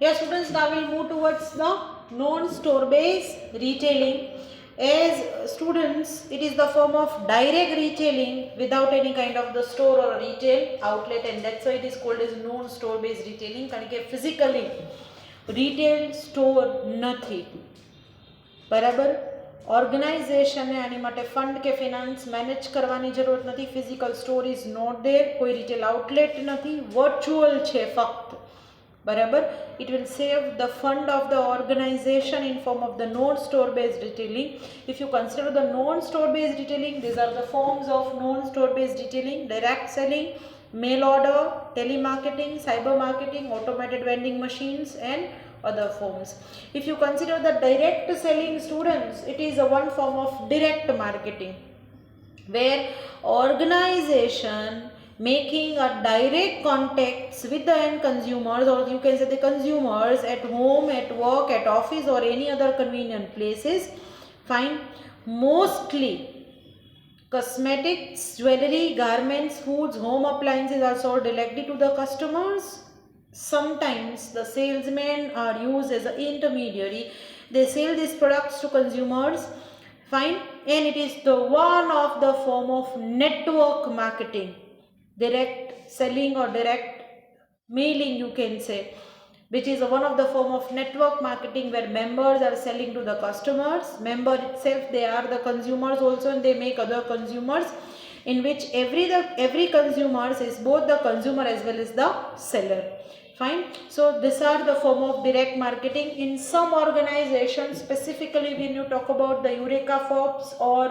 Yeah, students, now we'll move towards the non-store based retailing. As students, it is the form of direct retailing without any kind of the store or retail outlet, and that's why it is called as non-store based retailing. કારણ કે physically retail store નથી, બરાબર. ઓર્ગેનાઇઝેશને આની માટે fund કે finance manage કરવાની જરૂરત નથી. Physical store is not there, કોઈ રિટેલ આઉટલેટ નથી, વર્ચ્યુઅલ છે ફક્ત, બરાબર. It will save the fund of the organization in form of the non-store based retailing. If you consider the non-store based retailing, these are the forms of non-store based retailing: direct selling, mail order, telemarketing, cyber marketing, automated vending machines, and other forms. If you consider the direct selling, students, it is a one form of direct marketing where organization making a direct contacts with the end consumers, or you can say the consumers, at home, at work, at office, or any other convenient places. Fine. Mostly cosmetics, jewelry, garments, foods, home appliances are sold directly to the customers. Sometimes the salesmen are used as an intermediary. They sell these products to consumers. Fine. And it is the one of the form of network marketing, direct selling or direct mailing, you can say, which is one of the form of network marketing where members are selling to the customers. Member itself, they are the consumers also, and they make other consumers, in which every consumer is both the consumer as well as the seller. Fine. So these are the form of direct marketing. In some organizations, specifically when you talk about the Eureka Forbes or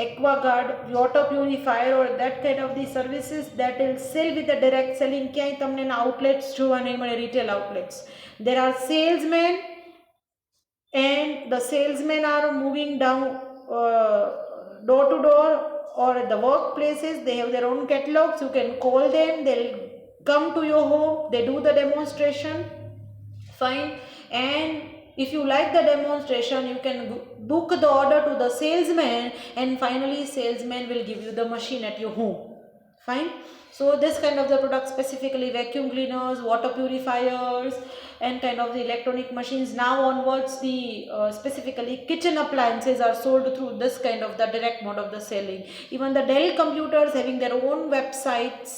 AquaGuard water purifier or that kind of the services, that will sell with the direct selling. ક્યાંય તમને outlets જોવા નહીં મળે, retail outlets. There are salesmen, and the salesmen are moving down door to door or at the workplaces. They have their own catalogs. You can call them, they'll come to your home, they do the demonstration. Fine. And if you like the demonstration, you can book the order to the salesman, and finally salesman will give you the machine at your home. Fine. So this kind of the product, specifically vacuum cleaners, water purifiers, and kind of the electronic machines. Now onwards, the specifically kitchen appliances are sold through this kind of the direct mode of the selling. Even the Dell computers having their own websites.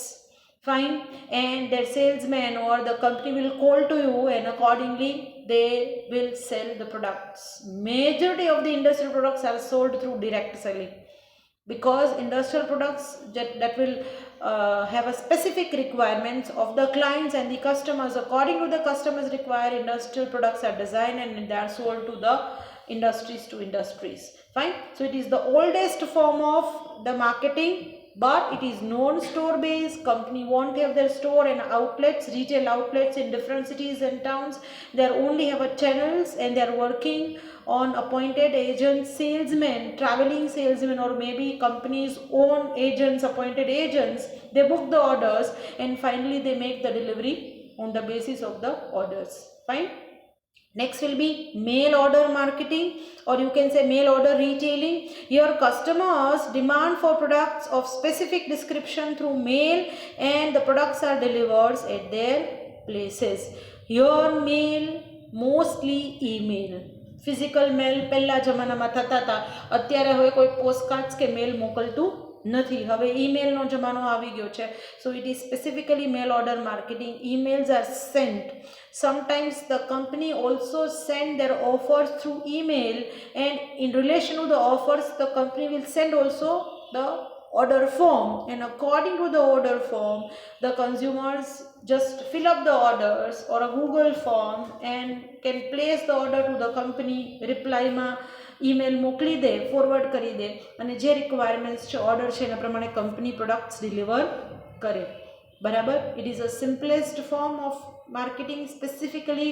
Fine. And their salesman or the company will call to you, and accordingly they will sell the products. Majority of the industrial products are sold through direct selling, because industrial products that will have a specific requirements of the clients and the customers. According to the customers require, industrial products are designed and they are sold to the industries to industries. Fine. So it is the oldest form of the marketing, but it is non-store based. Company won't have their store and outlets, retail outlets in different cities and towns. They only have a channels, and they are working on appointed agents, salesmen, traveling salesmen, or maybe companies own agents, appointed agents. They book the orders, and finally they make the delivery on the basis of the orders. Fine. Next will be mail order marketing, or you can say mail order retailing. Your customers demand for products of specific description through mail, and the products are delivered at their places. Your mail, mostly email. Physical mail પહેલા જમાનામાં થતા હતા, અત્યારે હવે કોઈ પોસ્ટકાર્ડ્સ કે મેલ મોકલતું નથી. હવે ઈમેલનો જમાનો આવી ગયો છે. So it is specifically mail order marketing. Emails are sent. Sometimes the company also send their offers through email, and in relation to the offers, the company will send also the order form, and according to the order form, the consumers just fill up the orders or a Google form and can place the order to the company. reply માં email મોકલી દે, forward કરી દે, અને જે requirements છે order છે એના પ્રમાણે company products deliver કરે. બરાબર. It is a simplest form of marketing. Specifically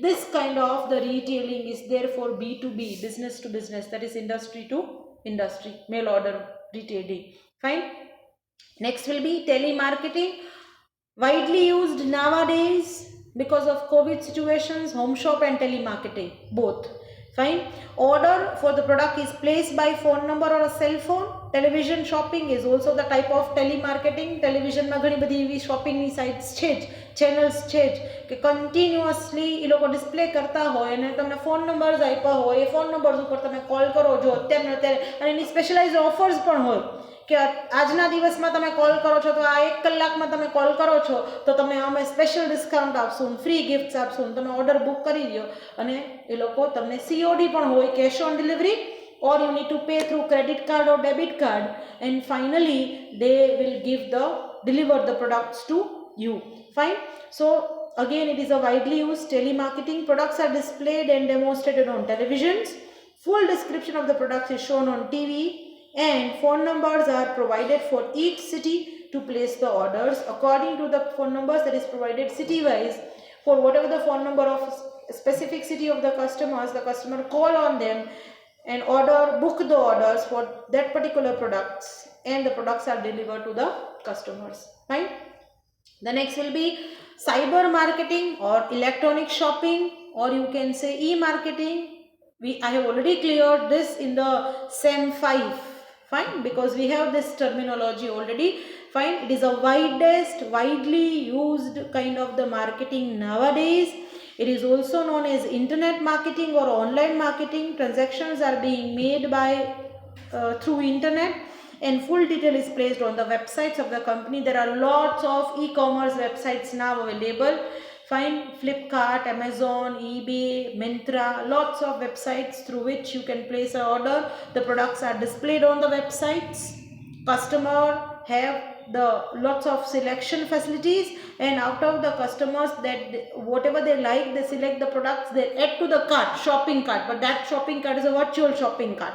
this kind of the retailing is there for B2B, business to business, that is industry to industry, mail order retailing. Fine. Next will be telemarketing, widely used nowadays because of COVID situations. Home shop and telemarketing both. Fine. Order for the product is placed by phone number or a cell phone. Television shopping is also the type of telemarketing. Television માં ઘણી બધી એવી શોપિંગની sites છે જ, channels છે જ કે continuously એ લોકો ડિસ્પ્લે કરતા હોય અને તમને ફોન નંબર્સ આપ્યા હોય, એ ફોન નંબર્સ ઉપર તમે કોલ કરો છો અત્યારે અને એની સ્પેશિયલાઇઝ ઓફર્સ પણ હોય કે આજના દિવસમાં તમે કોલ કરો છો તો આ 1 કલાકમાં તમે કોલ કરો છો તો તમને અમે સ્પેશિયલ ડિસ્કાઉન્ટ આપશું, ફ્રી ગિફ્ટ્સ આપશું, તમે ઓર્ડર બુક કરી લ્યો અને એ લોકો તમને COD પણ હોય, cash on delivery, or you need to pay through credit card or debit card, and finally they will deliver the products to you. Fine. So again, it is a widely used telemarketing. Products are displayed and demonstrated on televisions. Full description of the products is shown on TV, and phone numbers are provided for each city to place the orders according to the phone numbers that is provided city wise. For whatever the phone number of specific city of the customers, the customer call on them and book the orders for that particular products, and the products are delivered to the customers. Fine. The next will be cyber marketing or electronic shopping, or you can say e-marketing. I have already cleared this in the SEM 5. Fine, because we have this terminology already. Fine. It is a widely used kind of the marketing nowadays. It is also known as internet marketing or online marketing. Transactions are being made through internet, and full detail is placed on the websites of the company. There are lots of e-commerce websites now available. Fine. Flipkart, Amazon, eBay, Myntra, lots of websites through which you can place an order. The products are displayed on the websites. Customer have the lots of selection facilities, and out of the customers that whatever they like, they select the products, they add to the cart, shopping cart, but that shopping cart is a virtual shopping cart.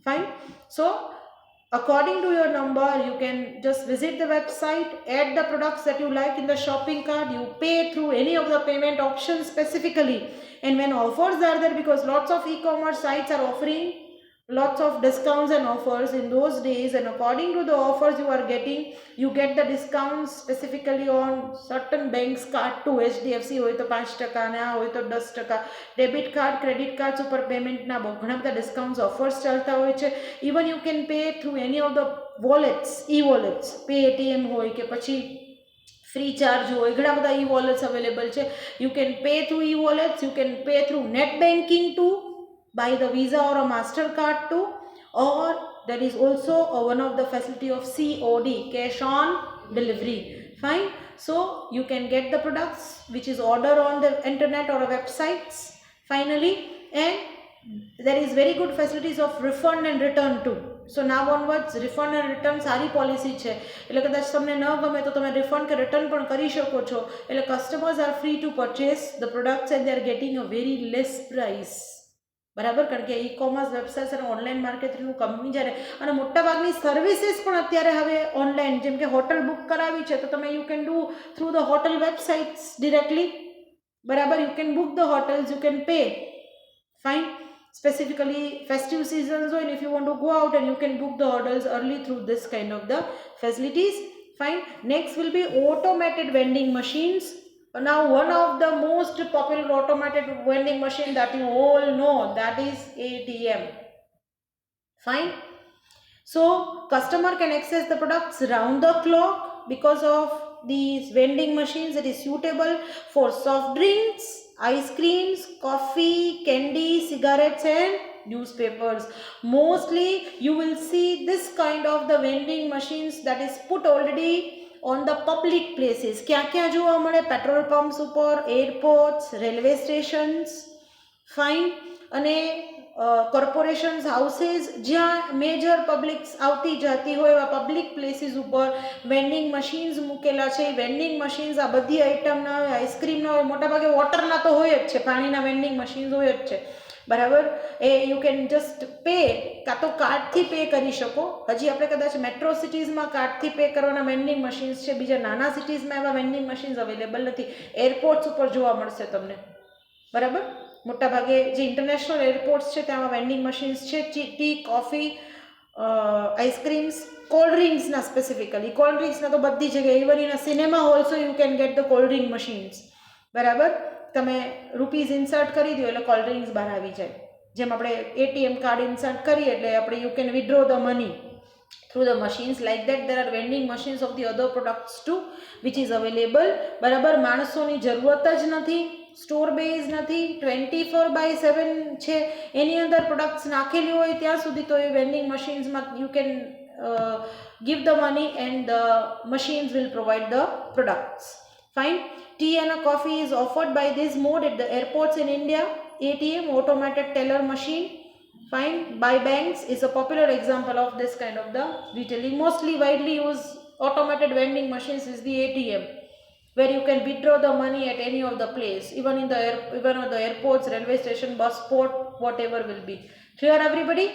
Fine. So according to your number, you can just visit the website, add the products that you like in the shopping cart, you pay through any of the payment options specifically, and when offers are there, because lots of e-commerce sites are offering lots of discounts and offers in those days, and according to the offers you are getting, you get the discounts specifically on certain banks card too. HDFC હોય તો 5% ને આ હોય તો 10%, debit card, credit cards ઉપર પેમેન્ટના બહુ ઘણા બધા ડિસ્કાઉન્ટ્સ ઓફર્સ ચાલતા હોય છે. Even you can pay through any of the wallets, e-wallets, Paytm હોય કે પછી free charge હોય, ઘણા બધા e-wallets available છે. You can pay through e-wallets, you can pay through net banking too, by the Visa or a MasterCard too, or there is also one of the facility of COD, cash on delivery. Fine. So you can get the products which is order on the internet or websites. Finally, and there is very good facilities of refund and return too. So now onwards, refund and return સારી policy છે, એટલે કદાચ તમને ન ગમે તો તમે refund કે રિટર્ન પણ કરી શકો છો. એટલે customers are free to purchase the products and they are getting a very less price. બરાબર, કારણ કે ઈ-કોમર્સ વેબસાઇટ્સ અને ઓનલાઈન માર્કેટિંગનું કંપની જ્યારે, અને મોટાભાગની સર્વિસીસ પણ અત્યારે હવે ઓનલાઈન, જેમ કે હોટલ બુક કરાવી છે તો તમે you can do through the hotel websites directly. બરાબર, you can book the hotels, you can pay. Fine. Specifically festive seasons, or if you want to go out, and you can book the hotels early through this kind of the facilities. Fine. Next will be automated vending machines. Now one of the most popular automated vending machine that you all know, that is ATM. Fine. So customer can access the products round the clock. Because of these vending machines, it is suitable for soft drinks, ice creams, coffee, candy, cigarettes and newspapers. Mostly you will see this kind of the vending machines that is put already on the public places. ક્યાં જોવા મળે? Petrol pumps ઉપર, airports, railway stations. Fine. અને corporations houses, જ્યાં major પબ્લિક્સ આવતી જતી હોય એવા પબ્લિક પ્લેસીસ ઉપર વેન્ડિંગ મશીન્સ મૂકેલા છે. વેન્ડિંગ મશીન્સ આ બધી આઈટમના હોય, આઈસ્ક્રીમના હોય, મોટાભાગે વોટરના તો હોય જ છે, પાણીના વેન્ડિંગ મશીન્સ હોય જ છે. બરાબર, એ યુ કેન જસ્ટ પે, કાં તો કાર્ડથી પે કરી શકો. હજી આપણે કદાચ મેટ્રો સિટીઝમાં કાર્ડથી પે કરવાના વેન્ડિંગ મશીન્સ છે, બીજા નાના સિટીઝમાં એવા વેન્ડિંગ મશીન્સ અવેલેબલ નથી. એરપોર્ટ્સ ઉપર જોવા મળશે તમને. બરાબર, મોટાભાગે જે ઇન્ટરનેશનલ એરપોર્ટ્સ છે ત્યાં વેન્ડિંગ મશીન્સ છે. ટી, કોફી, આઈસ્ક્રીમ્સ, કોલ્ડ ડ્રિંક્સના સ્પેસિફિકલી, કોલ્ડ ડ્રિંક્સના તો બધી જગ્યાએ, even in a cinema also you can get the cold drink machines. બરાબર, તમે રૂપીઝ ઇન્સર્ટ કરી દો એટલે કોલ્ડ ડ્રિંક્સ બહાર આવી જાય. જેમ આપણે ATM કાર્ડ ઇન્સર્ટ કરીએ એટલે આપણે you can withdraw the money through the machines. Like that there are vending machines of the other products too which is available. બરાબર, માણસોની જરૂરત જ નથી, સ્ટોર બેઝ નથી, 24/7 છે, એની અંદર પ્રોડક્ટ્સ નાખેલી હોય ત્યાં સુધી તો એ વેન્ડિંગ મશીન્સમાં you can give the money and the machines will provide the products. Fine. Tea and a coffee is offered by this mode at the airports in India. ATM, automated teller machine. Fine. By banks is a popular example of this kind of the retailing. Mostly widely used automated vending machines is the ATM, where you can withdraw the money at any of the place, even in the even on the airports, railway station, bus port, whatever will be. Clear everybody?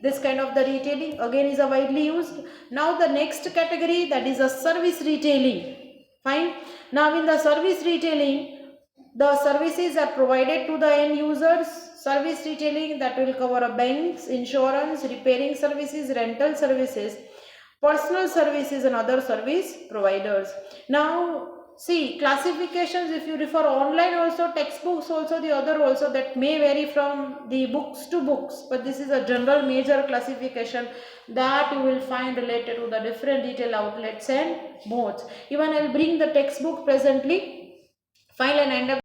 This kind of the retailing again is a widely used. Now the next category, that is a service retailing. Fine. Now in the service retailing, the services are provided to the end users. Service retailing that will cover a banks, insurance, repairing services, rental services, personal services and other service providers. Now see classifications, if you refer online also, textbooks also, the other also, that may vary from the books to books, but this is a general major classification that you will find related to the different retail outlets and modes. Even I will bring the textbook presently. File and end up